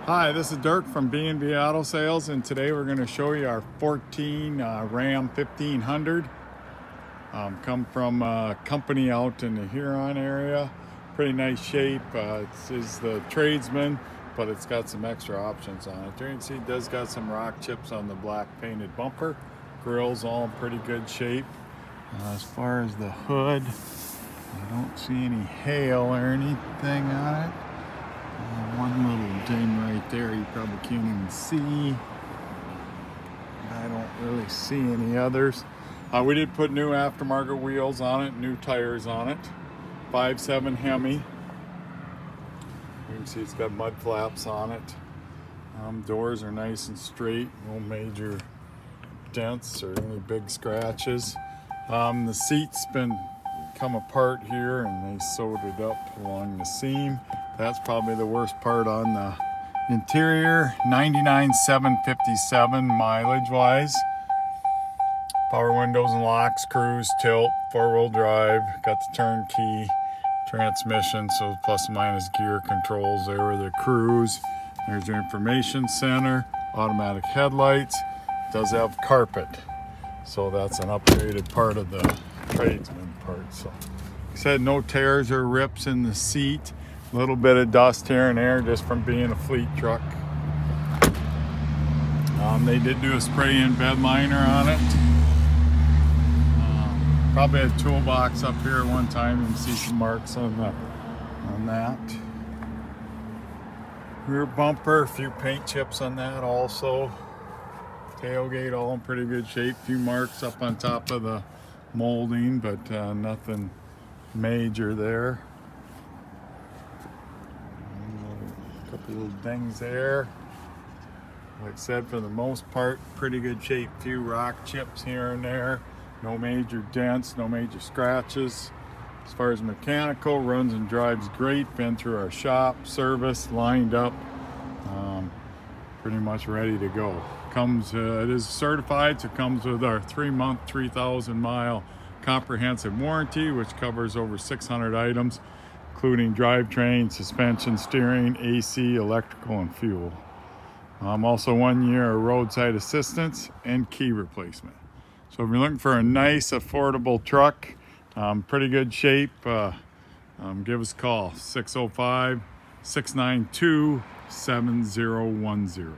Hi, this is Dirk from B&B Auto Sales, and today we're going to show you our 14 Ram 1500. Come from a company out in the Huron area. Pretty nice shape. It's the Tradesman, but it's got some extra options on it. You can see it does got some rock chips on the black painted bumper. Grill's all in pretty good shape. As far as the hood, I don't see any hail or anything on it. One little ding right there you probably can't even see. I don't really see any others. We did put new aftermarket wheels on it, new tires on it. 5.7 HEMI. You can see it's got mud flaps on it. Doors are nice and straight, no major dents or any big scratches. The seat's been come apart here and they sewed it up along the seam. That's probably the worst part on the interior. 99,757 mileage wise. Power windows and locks, cruise, tilt, 4-wheel drive. Got the turnkey transmission, so plus and minus gear controls there with the cruise. There's your information center, automatic headlights. Does have carpet, so that's an upgraded part of the Tradesman part. So, like I said, no tears or rips in the seat. A little bit of dust here and there just from being a fleet truck. They did do a spray-in bed liner on it. Probably a toolbox up here at one time. You can see some marks on that. Rear bumper, a few paint chips on that also. Tailgate all in pretty good shape. A few marks up on top of the molding, but nothing major there. A couple little dings there. Like I said, for the most part, pretty good shape. Few rock chips here and there. No major dents, no major scratches. As far as mechanical, runs and drives great. Been through our shop, service, lined up. Pretty much ready to go. It is certified, so it comes with our 3-month, 3,000-mile comprehensive warranty, which covers over 600 items, including drivetrain, suspension, steering, AC, electrical, and fuel. Also 1 year of roadside assistance and key replacement. So if you're looking for a nice, affordable truck, pretty good shape, give us a call, 605-692-7010.